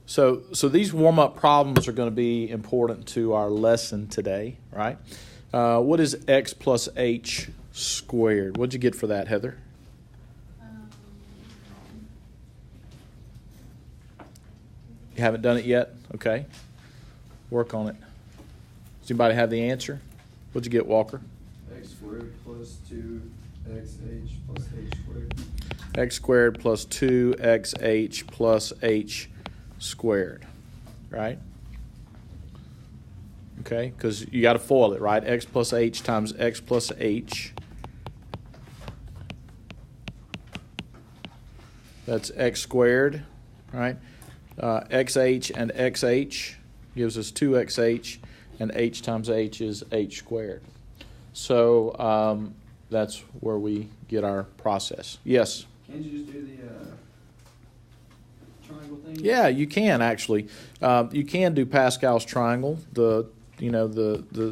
So these warm-up problems are going to be important to our lesson today, right? What is x plus h squared? What'd you get for that, Heather? You haven't done it yet? Okay. Work on it. Does anybody have the answer? What'd you get, Walker? X squared plus 2xh plus h squared. X squared plus 2xh plus h squared, right? Okay, because you got to FOIL it, right? X plus h times x plus h. That's x squared, right? Xh and xh gives us 2xh, and h times h is h squared. So that's where we get our process. Yes? Can't you just do the triangle thing? Yeah, you can actually. You can do Pascal's triangle. The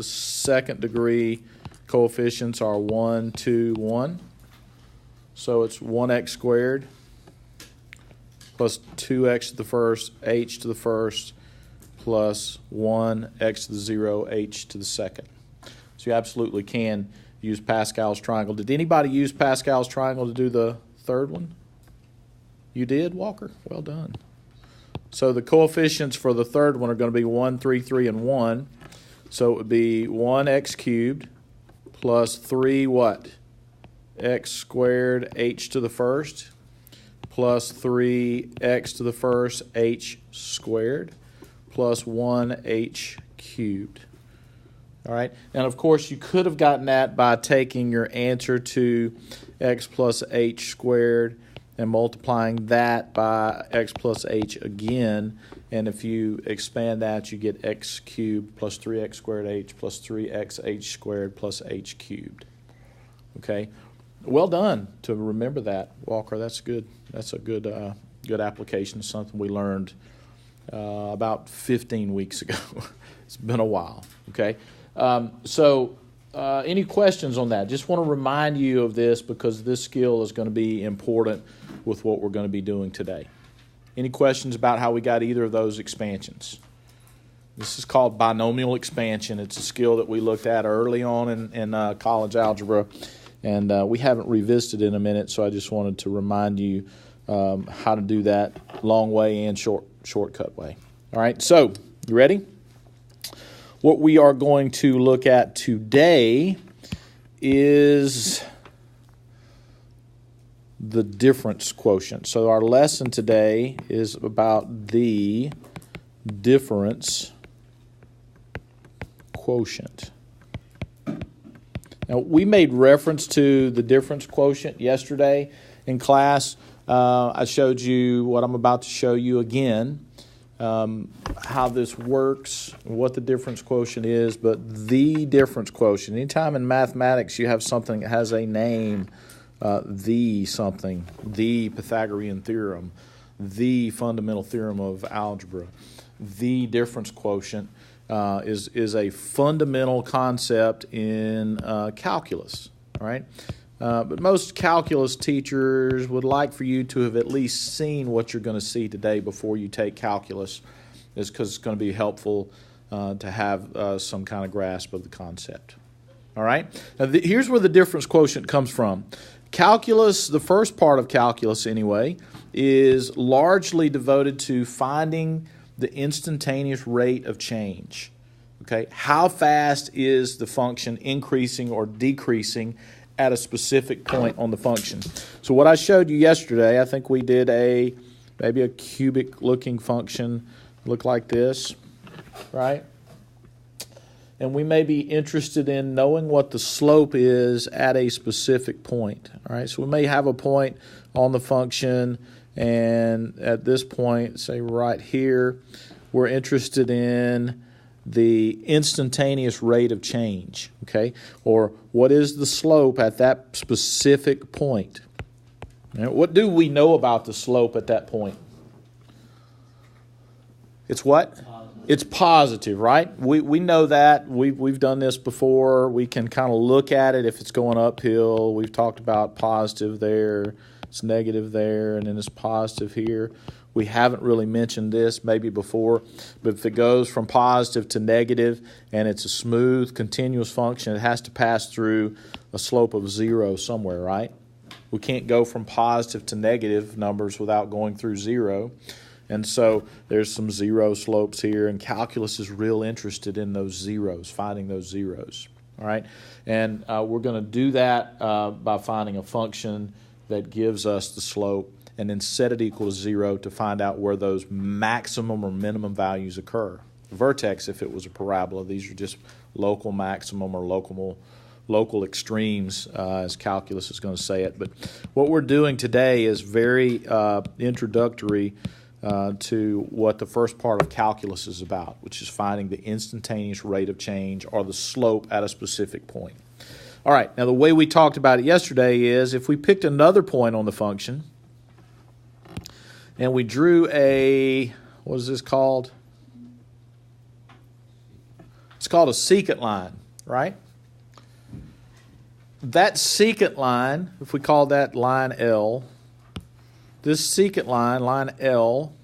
second degree coefficients are 1, 2, 1. So it's 1x squared plus 2x to the first, h to the first, plus 1, x to the 0, h to the second. So you absolutely can use Pascal's triangle. Did anybody use Pascal's triangle to do the third one? You did, Walker? Well done. So the coefficients for the third one are going to be 1, 3, 3, and 1. So it would be 1x cubed plus 3 what? X squared h to the first plus 3x to the first h squared plus 1h cubed. All right. And, of course, you could have gotten that by taking your answer to x plus h squared and multiplying that by x plus h again. And if you expand that, you get x cubed plus 3x squared h plus 3xh squared plus h cubed. Okay. Well done to remember that, Walker. That's good. That's a good application. Something we learned about 15 weeks ago. It's been a while. Okay. Any questions on that? Just want to remind you of this because this skill is going to be important with what we're going to be doing today. Any questions about how we got either of those expansions? This is called binomial expansion. It's a skill that we looked at early on in college algebra, and we haven't revisited it in a minute, so I just wanted to remind you how to do that long way and shortcut way. All right, so you ready? What we are going to look at today is the difference quotient. So our lesson today is about the difference quotient. Now, we made reference to the difference quotient yesterday in class. I showed you what I'm about to show you again. How this works, what the difference quotient is, but the difference quotient. Anytime in mathematics you have something that has a name, the something, the Pythagorean theorem, the fundamental theorem of algebra, the difference quotient is a fundamental concept in calculus, all right? But most calculus teachers would like for you to have at least seen what you're going to see today before you take calculus, is because it's going to be helpful to have some kind of grasp of the concept. All right? Now, here's where the difference quotient comes from. Calculus, the first part of calculus anyway, is largely devoted to finding the instantaneous rate of change. Okay? How fast is the function increasing or decreasing at a specific point on the function? So what I showed you yesterday, I think we did maybe a cubic looking function look like this, right? And we may be interested in knowing what the slope is at a specific point, all right? So we may have a point on the function, and at this point, say right here, we're interested in the instantaneous rate of change, okay? Or what is the slope at that specific point? Now, what do we know about the slope at that point? It's what? Positive. It's positive, right? We know that. We've done this before. We can kind of look at it if it's going uphill. We've talked about positive there, it's negative there, and then it's positive here. We haven't really mentioned this maybe before, but if it goes from positive to negative and it's a smooth, continuous function, it has to pass through a slope of 0 somewhere, right? We can't go from positive to negative numbers without going through 0. And so there's some 0 slopes here, and calculus is real interested in those zeros, finding those zeros. All right? And we're going to do that by finding a function that gives us the slope and then set it equal to 0 to find out where those maximum or minimum values occur. The vertex, if it was a parabola, these are just local maximum or local extremes, as calculus is going to say it. But what we're doing today is very introductory to what the first part of calculus is about, which is finding the instantaneous rate of change or the slope at a specific point. All right, now the way we talked about it yesterday is if we picked another point on the function and we drew what is this called? It's called a secant line, right? That secant line, if we call that line L, this secant line, line L,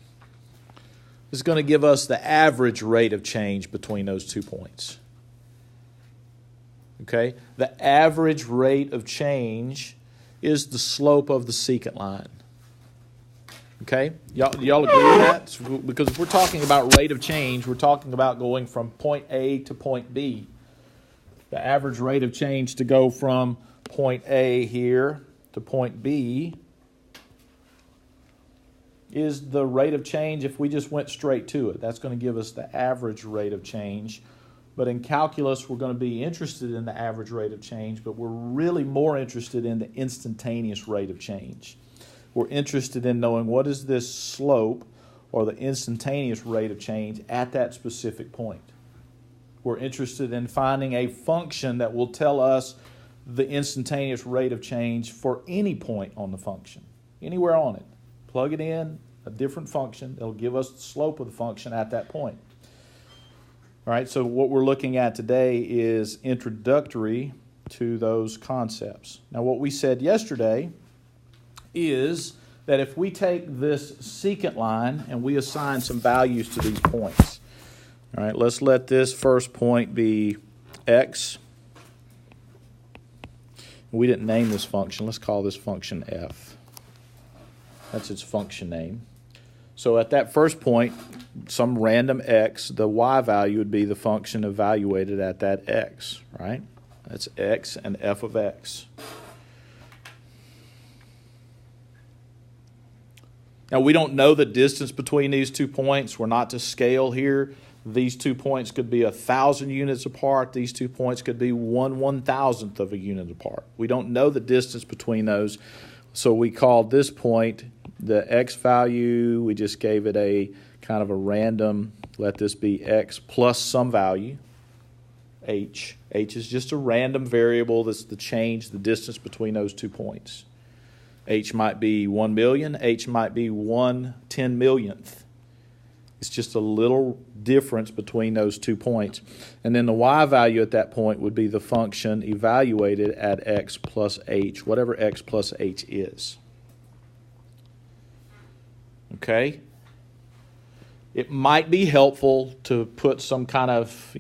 is going to give us the average rate of change between those 2 points. Okay? The average rate of change is the slope of the secant line. Okay? Y'all agree with that? Because if we're talking about rate of change, we're talking about going from point A to point B. The average rate of change to go from point A here to point B is the rate of change if we just went straight to it. That's going to give us the average rate of change. But in calculus, we're going to be interested in the average rate of change, but we're really more interested in the instantaneous rate of change. We're interested in knowing what is this slope or the instantaneous rate of change at that specific point. We're interested in finding a function that will tell us the instantaneous rate of change for any point on the function, anywhere on it. Plug it in, a different function. It'll give us the slope of the function at that point. All right, so what we're looking at today is introductory to those concepts. Now, what we said yesterday is that if we take this secant line and we assign some values to these points. All right, let's let this first point be x. We didn't name this function. Let's call this function f. That's its function name. So at that first point, some random x, the y value would be the function evaluated at that x, right? That's x and f of x. Now, we don't know the distance between these 2 points. We're not to scale here. These 2 points could be 1,000 units apart. These 2 points could be 1/1000th of a unit apart. We don't know the distance between those. So we called this point the x value. We just gave it a kind of a random, let this be x plus some value, h. H is just a random variable that's the change, the distance between those 2 points. H might be 1 million, H might be 1/10,000,000th. It's just a little difference between those 2 points. And then the y value at that point would be the function evaluated at x plus h, whatever x plus h is. Okay? It might be helpful to put some kind of,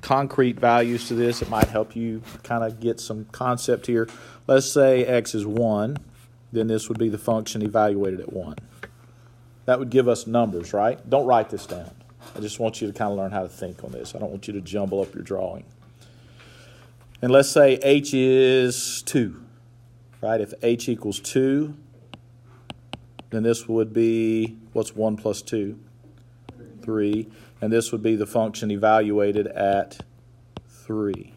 concrete values to this. It might help you kind of get some concept here. Let's say x is 1. Then this would be the function evaluated at 1. That would give us numbers, right? Don't write this down. I just want you to kind of learn how to think on this. I don't want you to jumble up your drawing. And let's say h is 2, right? If h equals 2, then this would be, what's 1 plus 2? 3. And this would be the function evaluated at 3.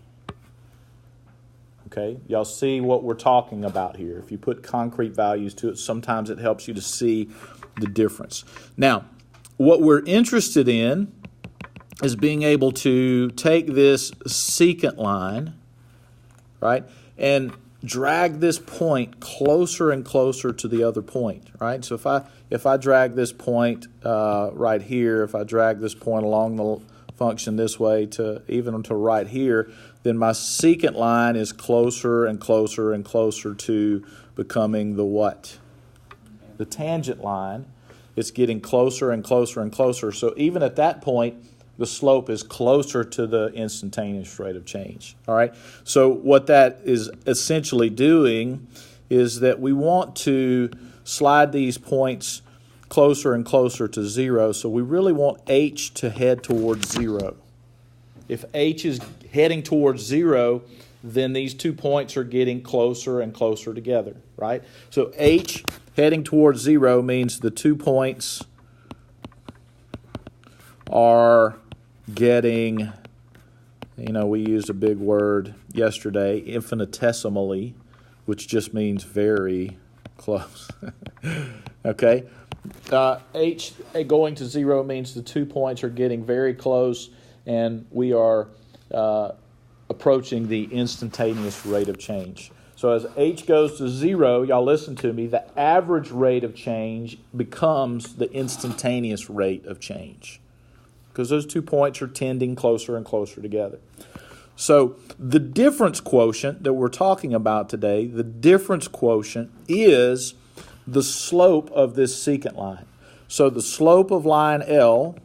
Okay? Y'all see what we're talking about here. If you put concrete values to it, sometimes it helps you to see the difference. Now, what we're interested in is being able to take this secant line, right, and drag this point closer and closer to the other point, right? So if I drag this point right here, if I drag this point along the function this way to even to right here, then my secant line is closer and closer and closer to becoming the what? The tangent line. it's getting closer and closer and closer. So even at that point, the slope is closer to the instantaneous rate of change. All right. So what that is essentially doing is that we want to slide these points closer and closer to 0. So we really want h to head towards 0. If h is heading towards 0, then these 2 points are getting closer and closer together, right? So h heading towards 0 means the 2 points are getting, we used a big word yesterday, infinitesimally, which just means very close. Okay? H going to 0 means the 2 points are getting very close, and we are approaching the instantaneous rate of change. So as h goes to 0, y'all listen to me, the average rate of change becomes the instantaneous rate of change, because those 2 points are tending closer and closer together. So the difference quotient that we're talking about today, the difference quotient is the slope of this secant line. So the slope of line L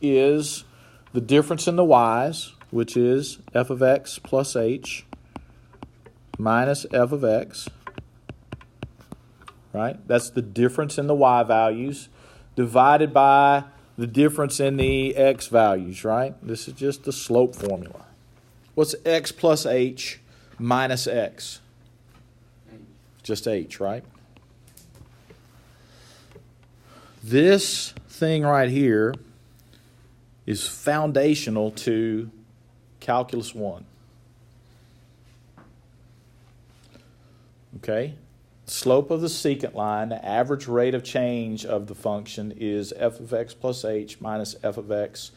is the difference in the y's, which is f of x plus h minus f of x. Right? That's the difference in the y values divided by the difference in the x values, right? This is just the slope formula. What's x plus h minus x? Just h, right? This thing right here is foundational to Calculus 1. Okay? Slope of the secant line, the average rate of change of the function is f of x plus h minus f of x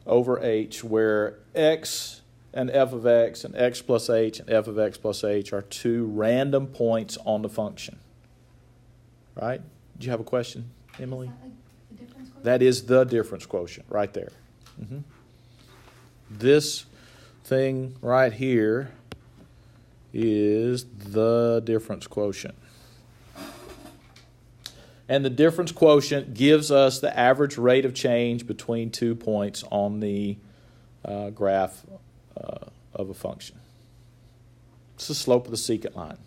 over h, where x and f of x and x plus h and f of x plus h are 2 random points on the function. Right? Did you have a question, Emily? Is that like the difference quotient? That is the difference quotient right there. This thing right here is the difference quotient. And the difference quotient gives us the average rate of change between 2 points on the graph of a function. It's the slope of the secant line.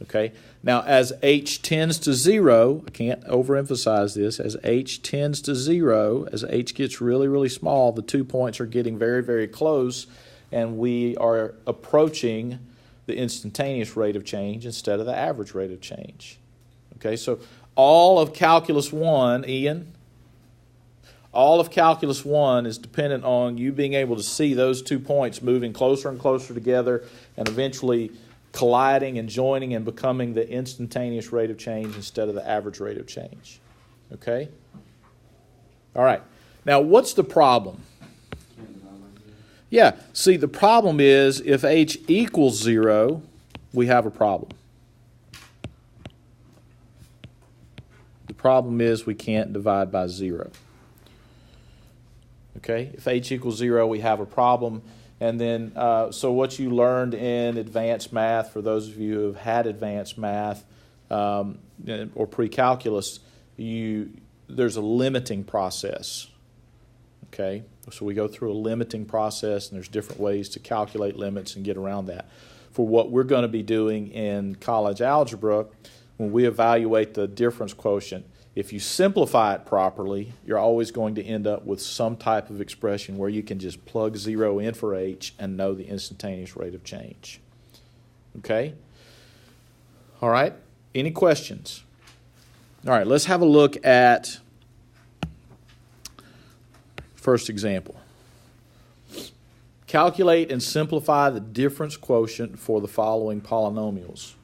Okay? Now, as h tends to 0, I can't overemphasize this, as h tends to 0, as h gets really, really small, the 2 points are getting very, very close, and we are approaching the instantaneous rate of change instead of the average rate of change. Okay, so all of Calculus 1, Ian, all of Calculus 1 is dependent on you being able to see those 2 points moving closer and closer together and eventually colliding and joining and becoming the instantaneous rate of change instead of the average rate of change. Okay? All right. Now, what's the problem? Yeah, see, the problem is if h equals 0, we have a problem. The problem is we can't divide by 0. Okay, if h equals 0, we have a problem. And then, so what you learned in advanced math, for those of you who have had advanced math or pre-calculus, there's a limiting process. Okay, so we go through a limiting process, and there's different ways to calculate limits and get around that. For what we're going to be doing in college algebra, when we evaluate the difference quotient, if you simplify it properly, you're always going to end up with some type of expression where you can just plug 0 in for h and know the instantaneous rate of change. Okay? All right? Any questions? All right, let's have a look at first example. Calculate and simplify the difference quotient for the following polynomials.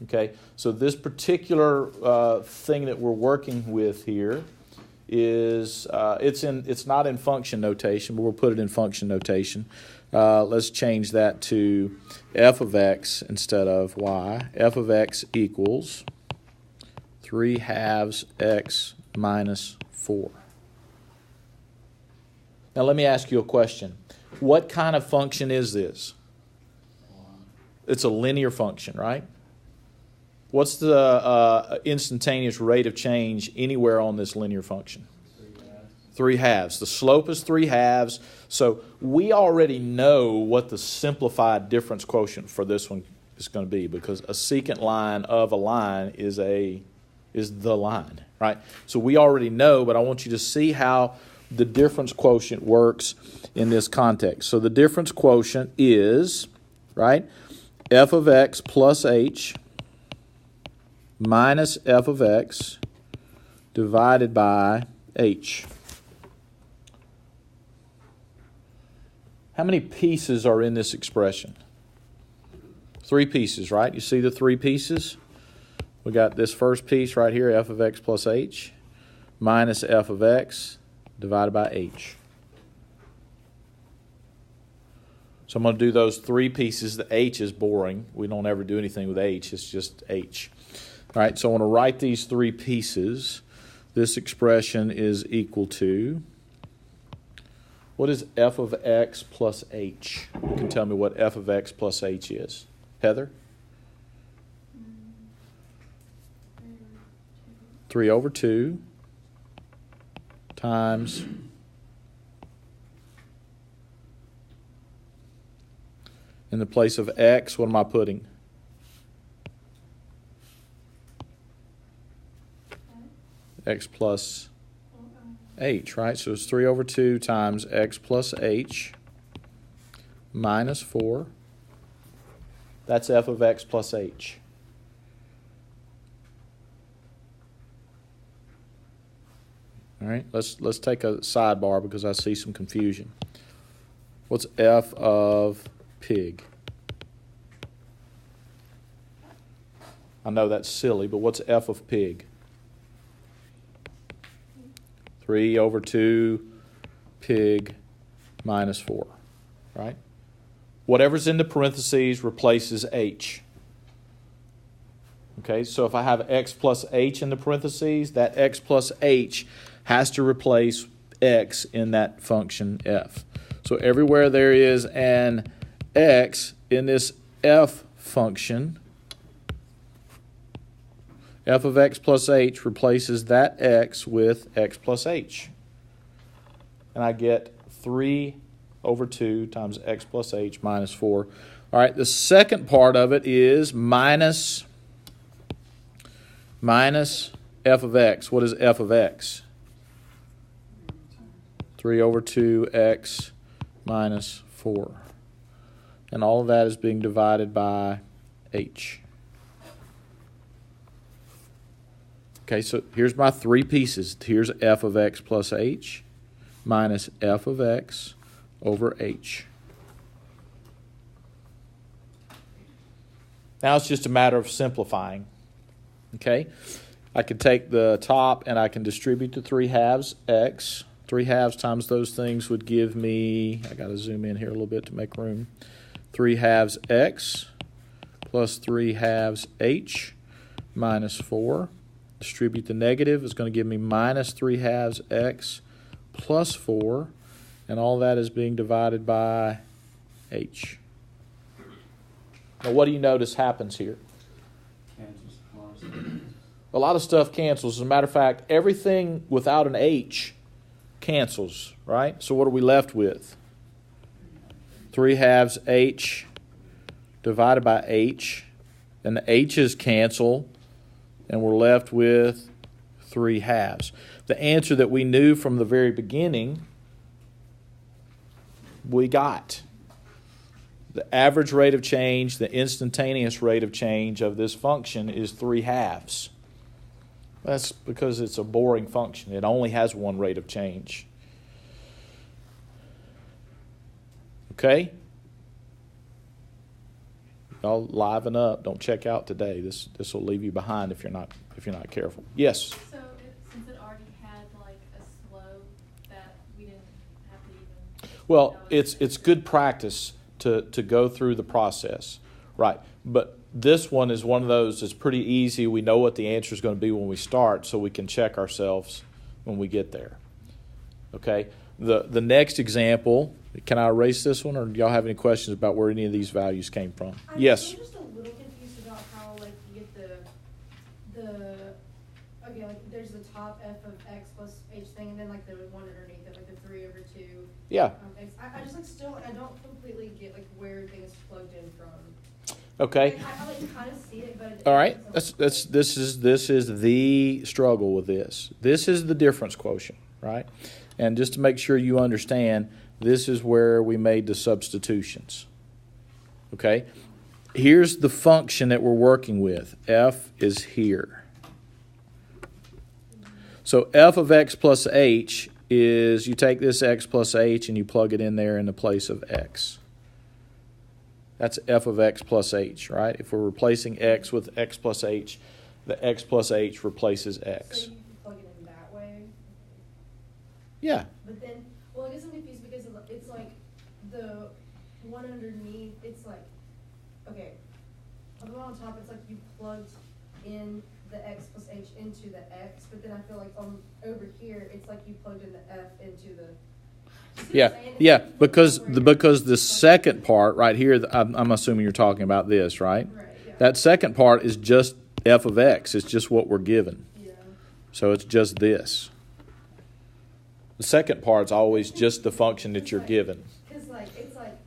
Okay, so this particular thing that we're working with here is it's not in function notation, but we'll put it in function notation. Let's change that to f of x instead of y. F of x equals 3/2 x minus 4. Now let me ask you a question. What kind of function is this? It's a linear function, right? What's the instantaneous rate of change anywhere on this linear function? 3/2. The slope is 3/2. So we already know what the simplified difference quotient for this one is going to be, because a secant line of a line is the line, right? So we already know, but I want you to see how the difference quotient works in this context. So the difference quotient is, right, f of x plus h minus f of x divided by h. How many pieces are in this expression? 3 pieces, right? You see the 3 pieces? We got this first piece right here, f of x plus h, minus f of x divided by h. So I'm going to do those 3 pieces. The h is boring. We don't ever do anything with h. It's just h. All right, so I want to write these 3 pieces. This expression is equal to, what is f of x plus h? You can tell me what f of x plus h is. Heather? 3/2 times in the place of x, what am I putting? X plus h, right? So it's 3/2 times x plus h minus 4. That's f of x plus h. All right, let's take a sidebar because I see some confusion. What's f of pig? I know that's silly, but what's f of pig? 3/2 pig minus 4, right? Whatever's in the parentheses replaces h. Okay, so if I have x plus h in the parentheses, that x plus h has to replace x in that function f. So everywhere there is an x in this f function, f of x plus h replaces that x with x plus h. And I get 3/2 times x plus h minus 4. All right, the second part of it is minus f of x. What is f of x? 3/2 x minus 4. And all of that is being divided by h. Okay, so here's my 3 pieces. Here's f of x plus h minus f of x over h. Now it's just a matter of simplifying. Okay, I can take the top and I can distribute the 3/2 x. 3/2 times those things would give me, I got to zoom in here a little bit to make room, 3/2 x plus 3/2 h minus 4. Distribute the negative is going to give me minus 3/2 x plus 4, and all that is being divided by h. Now what do you notice happens here? A lot of stuff cancels. As a matter of fact, everything without an h cancels, right? So what are we left with? 3/2 h divided by h, and the h's cancel, and we're left with 3/2. The answer that we knew from the very beginning, we got. The average rate of change, the instantaneous rate of change of this function is 3/2. That's because it's a boring function. It only has one rate of change. Okay? Y'all liven up. Don't check out today. This will leave you behind if you're not careful. Yes? So since it already had like a slope that we didn't have to even... Well, it's good practice to go through the process. Right. But this one is one of those that's pretty easy. We know what the answer is going to be when we start, so we can check ourselves when we get there. Okay? The next example, can I erase this one, or do y'all have any questions about where any of these values came from? Yes? I'm just a little confused about how like you get the okay, like there's the top f of x plus h thing, and then like the one underneath it, like the 3/2. Yeah. X. I just like still, I don't completely get like where things plugged in from. Okay. Like, I like kind of see it, but it All right. doesn't- This is the struggle with this. This is the difference quotient, right? And just to make sure you understand, this is where we made the substitutions. Okay? Here's the function that we're working with. F is here. So f of x plus h is, you take this x plus h and you plug it in there in the place of x. That's f of x plus h, right? If we're replacing x with x plus h, the x plus h replaces x. So you can plug it in that way. Yeah. But then, well, I guess I'm confused because it's like the one underneath, it's like, okay, on the one on top, it's like you plugged in the x plus h into the x, but then I feel like over here, it's like you plugged in the f into the... Yeah, because the second part right here, I'm assuming you're talking about this, right? Right, yeah. That second part is just f of x. It's just what we're given. Yeah. So it's just this. The second part's always just the function that you're given. Because like it's like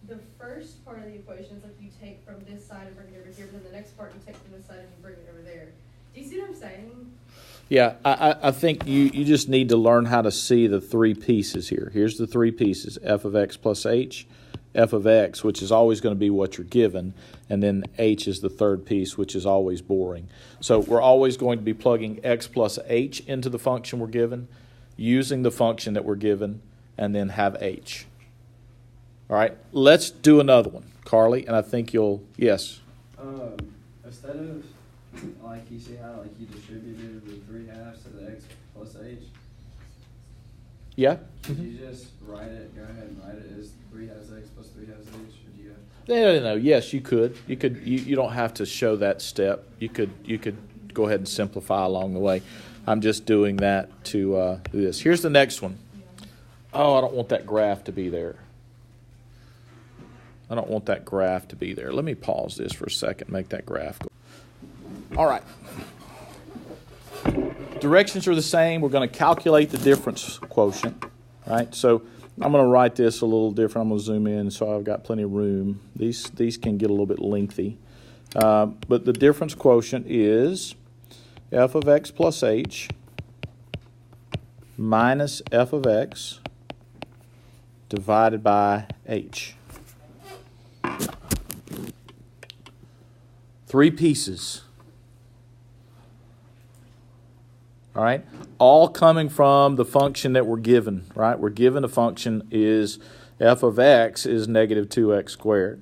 the first part of the equation is like you take from this side and bring it over here, but then the next part you take from this side and you bring it over there. Do you see what I'm saying? Yeah, I think you just need to learn how to see the three pieces here. Here's the three pieces, f of x plus h, f of x, which is always going to be what you're given, and then h is the third piece, which is always boring. So we're always going to be plugging x plus h into the function we're given, using the function that we're given, and then have h. All right, let's do another one, Carly, and I think you'll, yes? Instead of, like, you see how, like, you distributed the 3/2 to the x plus h? Yeah? Could you just write it, go ahead and write it as 3/2 x plus 3/2 h, or do you have... No. Yes, you could. You don't have to show that step. You could go ahead and simplify along the way. I'm just doing that to do this. Here's the next one. Oh, I don't want that graph to be there. I don't want that graph to be there. Let me pause this for a second, make that graph go. All right. Directions are the same. We're going to calculate the difference quotient. Right? So I'm going to write this a little different. I'm going to zoom in so I've got plenty of room. These can get a little bit lengthy. But the difference quotient is f of x plus h minus f of x divided by h. Three pieces. All right, all coming from the function that we're given, right? We're given a function is f of x is negative 2x squared.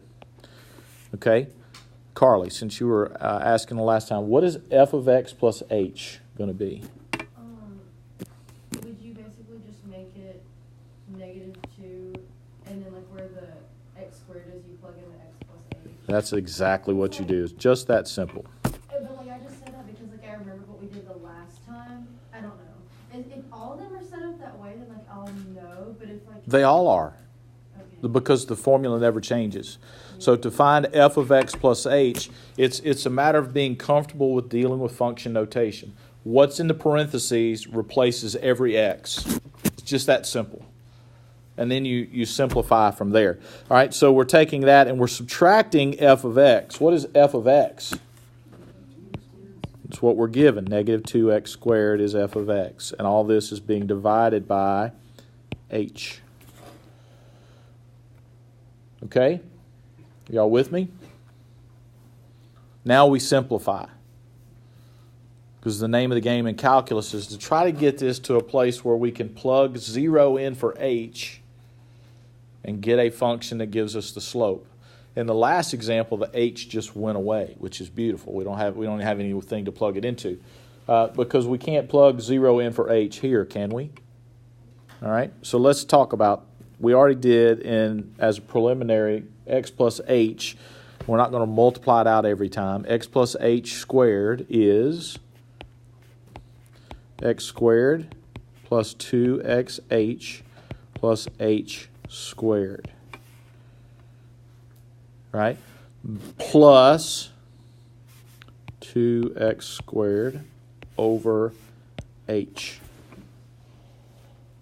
Okay, Carly, since you were asking the last time, what is f of x plus h going to be? Would you basically just make it negative 2, and then like where the x squared is, you plug in the x plus h? That's exactly what you do. It's just that simple. But like I just said that because like I remember what we did the last time. I don't know. If all of them are set up that way, then like I'll know. But if like They all are. okay. Because the formula never changes. So to find f of x plus h, it's a matter of being comfortable with dealing with function notation. What's in the parentheses replaces every x. It's just that simple. And then you simplify from there. All right, so we're taking that and we're subtracting f of x. What is f of x? It's what we're given. Negative 2x squared is f of x. And all this is being divided by h. Okay? Y'all with me? Now we simplify. Because the name of the game in calculus is to try to get this to a place where we can plug 0 in for h and get a function that gives us the slope. In the last example, the h just went away, which is beautiful. We don't have anything to plug it into. Because we can't plug 0 in for h here, can we? All right, so let's talk about, we already did as a preliminary, x plus h. We're not going to multiply it out every time. X plus h squared is x squared plus 2xh plus h squared. Right? Plus 2x squared over h.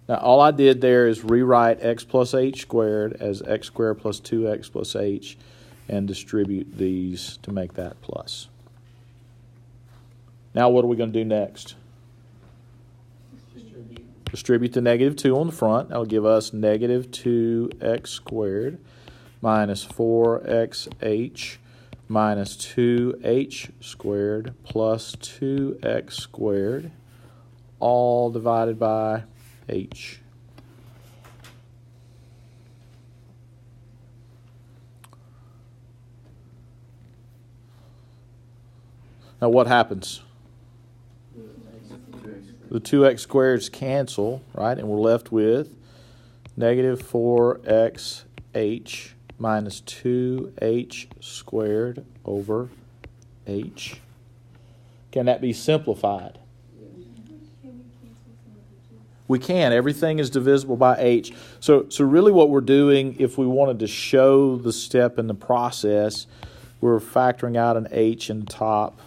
Now, all I did there is rewrite x plus h squared as x squared plus 2x plus h and distribute these to make that plus. Now, what are we going to do next? Distribute the negative 2 on the front. That will give us negative 2x squared minus 4xh minus 2h squared plus 2x squared, all divided by h. Now what happens? The 2x squareds cancel, right? And we're left with negative 4xh minus 2h squared over h. Can that be simplified? We can. Everything is divisible by h. So really what we're doing, if we wanted to show the step in the process, we're factoring out an h in the top.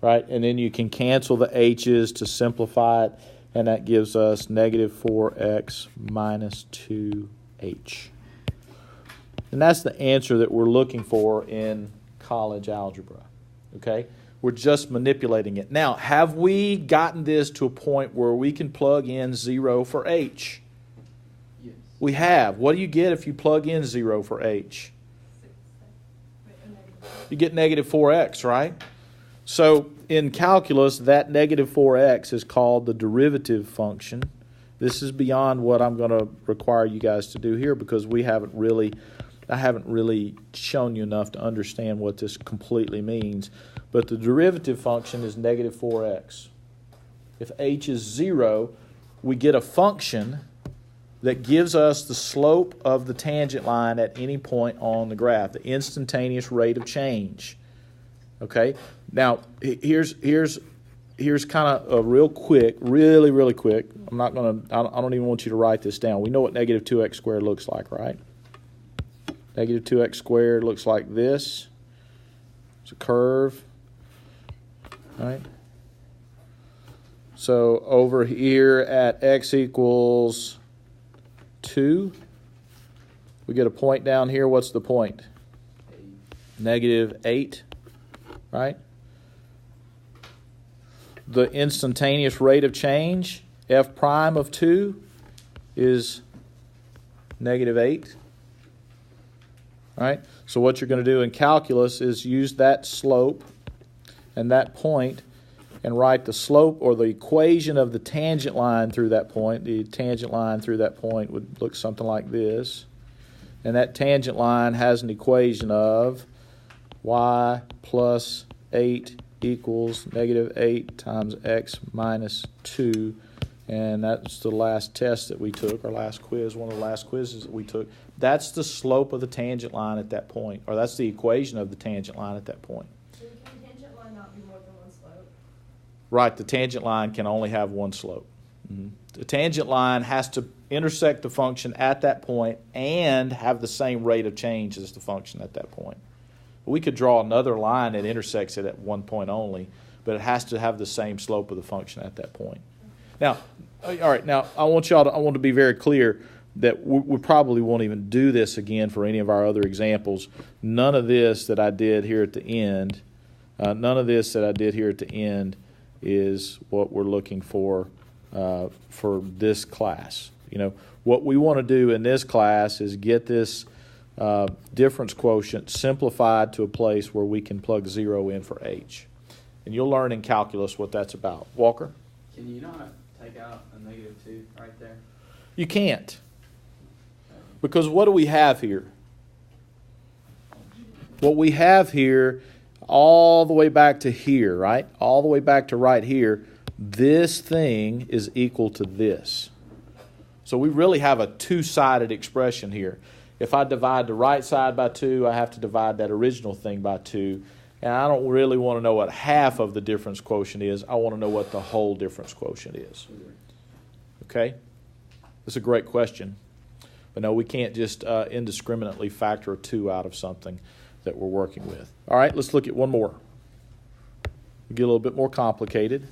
Right, and then you can cancel the h's to simplify it, and that gives us negative 4x minus 2h. And that's the answer that we're looking for in college algebra, okay? We're just manipulating it. Now, have we gotten this to a point where we can plug in 0 for h? Yes. We have. What do you get if you plug in 0 for h? You get negative 4x, right? So in calculus, that negative 4x is called the derivative function. This is beyond what I'm going to require you guys to do here because I haven't really shown you enough to understand what this completely means. But the derivative function is negative 4x. If h is 0, we get a function that gives us the slope of the tangent line at any point on the graph, the instantaneous rate of change. Okay? Now, here's kind of a really quick. I don't even want you to write this down. We know what negative 2x squared looks like, right? Negative 2x squared looks like this. It's a curve, right? So over here at x equals 2, we get a point down here. What's the point? Negative 8, right? The instantaneous rate of change, f prime of 2, is negative 8. Right? So what you're going to do in calculus is use that slope and that point and write the slope or the equation of the tangent line through that point. The tangent line through that point would look something like this. And that tangent line has an equation of y plus 8 equals negative 8 times x minus 2. And that's the last test that we took, our last quiz, one of the last quizzes that we took. That's the slope of the tangent line at that point, or that's the equation of the tangent line at that point. So can the tangent line not be more than one slope? Right, the tangent line can only have one slope. Mm-hmm. The tangent line has to intersect the function at that point and have the same rate of change as the function at that point. We could draw another line that intersects it at one point only, but it has to have the same slope of the function at that point. Now, all right. Now, I want to be very clear that we probably won't even do this again for any of our other examples. None of this that I did here at the end, is what we're looking for this class. You know, what we want to do in this class is get this difference quotient simplified to a place where we can plug 0 in for h, and you'll learn in calculus what that's about. Walker? Can you not take out a negative 2 right there? You can't. Because what do we have here? What we have here, all the way back to here, right? All the way back to right here, this thing is equal to this. So we really have a two-sided expression here. If I divide the right side by 2, I have to divide that original thing by 2. And I don't really want to know what half of the difference quotient is. I want to know what the whole difference quotient is. Okay? That's a great question. But no, we can't just indiscriminately factor a 2 out of something that we're working with. All right, let's look at one more. Get a little bit more complicated.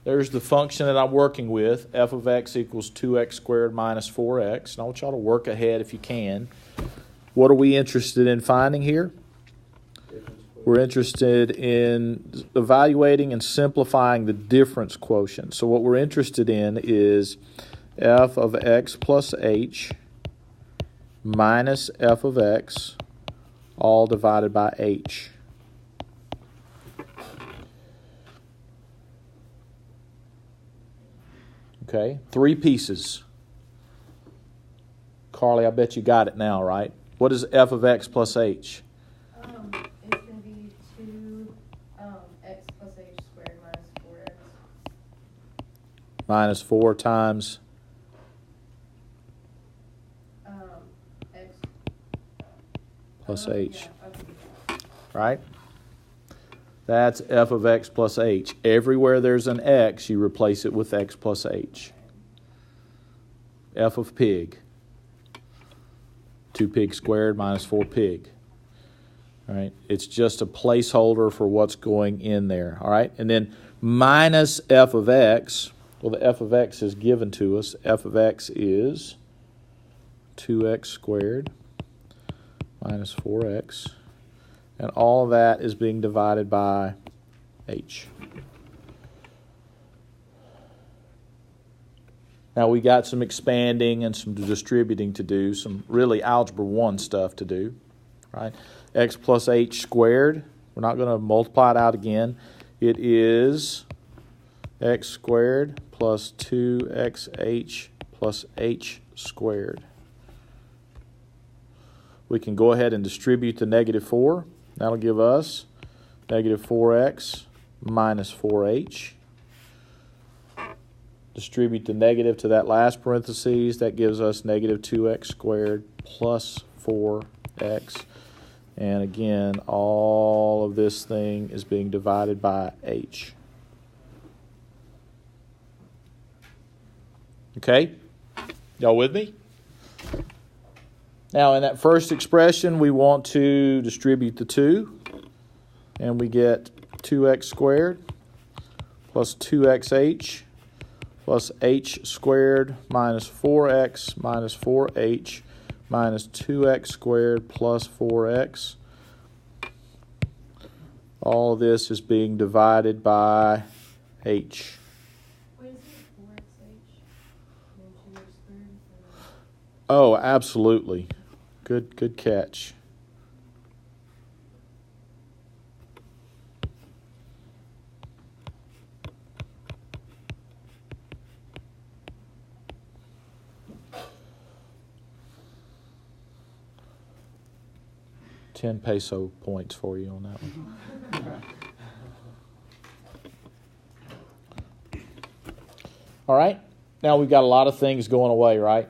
There's the function that I'm working with, f of x equals 2x squared minus 4x. And I want y'all to work ahead if you can. What are we interested in finding here? We're interested in evaluating and simplifying the difference quotient. So what we're interested in is f of x plus h minus f of x all divided by h. Okay, 3 pieces. Carly, I bet you got it now, right? What is f of x plus h? It's going to be 2 x plus h squared minus 4x. Minus 4 times X plus h, Yeah, okay. right? That's f of x plus h. Everywhere there's an x, you replace it with x plus h. F of pig. 2 pig squared minus 4 pig. All right, it's just a placeholder for what's going in there. All right, and then minus f of x. Well, the f of x is given to us. F of x is 2x squared minus 4x. And all of that is being divided by h. Now we got some expanding and some distributing to do, some really Algebra 1 stuff to do, right? X plus h squared, we're not going to multiply it out again. It is x squared plus 2xh plus h squared. We can go ahead and distribute the negative 4. That'll give us negative 4x minus 4h. Distribute the negative to that last parentheses. That gives us negative 2x squared plus 4x. And again, all of this thing is being divided by h. Okay? Y'all with me? Now, in that first expression, we want to distribute the 2. And we get 2x squared plus 2xh plus h squared minus 4x minus 4h minus 2x squared plus 4x. All this is being divided by h. What is it? 4xh and 2x squared? Oh, absolutely. Good catch. $10 points for you on that one. All right. Now we've got a lot of things going away, right?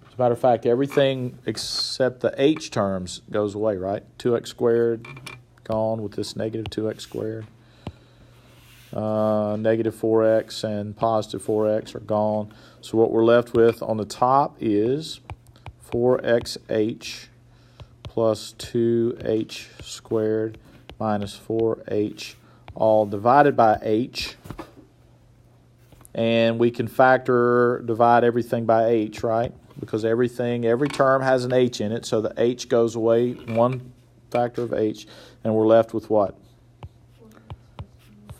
As a matter of fact, everything except the h terms goes away, right? 2x squared gone with this negative 2x squared. Negative 4x and positive 4x are gone. So what we're left with on the top is 4xh plus 2h squared minus 4h, all divided by h. And we can divide everything by h, right? Because every term has an h in it, so the h goes away, one factor of h, and we're left with what?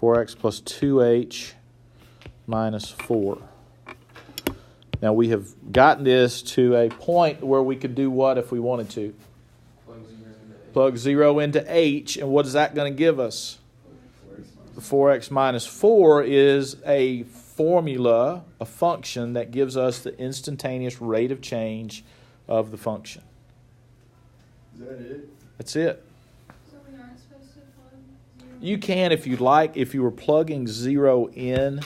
4x plus 2h minus 4. Now we have gotten this to a point where we could do what if we wanted to? Plug 0 into h, and what is that going to give us? 4x minus 4 is a formula, a function that gives us the instantaneous rate of change of the function. Is that it? That's it. So we aren't supposed to plug 0? You can if you'd like. If you were plugging 0 in,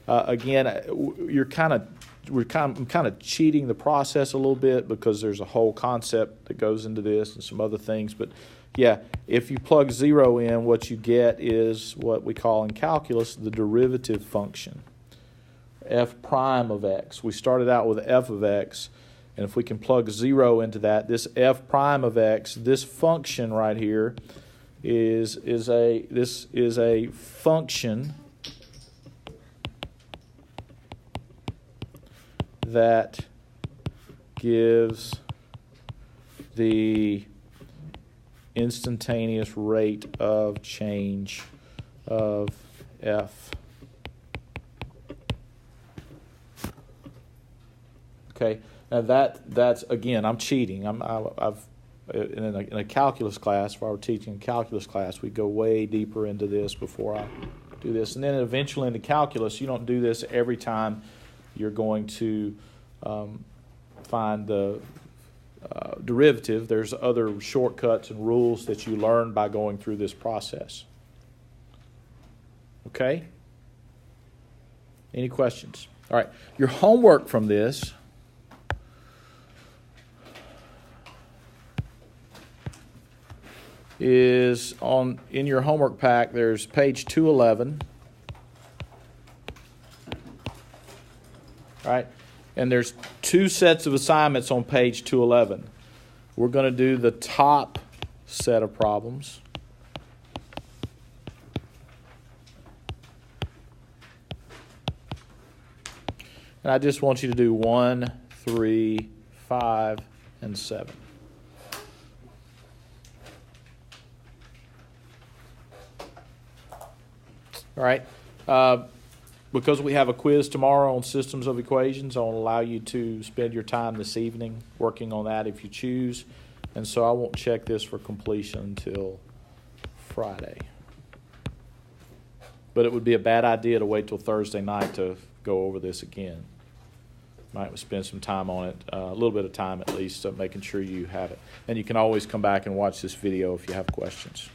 again, I'm kind of cheating the process a little bit because there's a whole concept that goes into this and some other things. But Yeah, if you plug 0 in, what you get is what we call in calculus the derivative function, f prime of x. We started out with f of x, and if we can plug 0 into that, this f prime of x, this function right here, is a function that gives the instantaneous rate of change of f. Okay, now that's again, I'm cheating. I've in a calculus class, if I were teaching a calculus class, we go way deeper into this before I do this, and then eventually into calculus, you don't do this every time you're going to find the derivative. There's other shortcuts and rules that you learn by going through this process. Okay? Any questions? All right. Your homework from this is in your homework pack. There's page 211. All right? And there's 2 sets of assignments on page 211. We're going to do the top set of problems. And I just want you to do 1, 3, 5, and 7. All right. Because we have a quiz tomorrow on systems of equations, I'll allow you to spend your time this evening working on that if you choose. And so I won't check this for completion until Friday. But it would be a bad idea to wait till Thursday night to go over this again. Might spend some time on it, a little bit of time at least, making sure you have it. And you can always come back and watch this video if you have questions.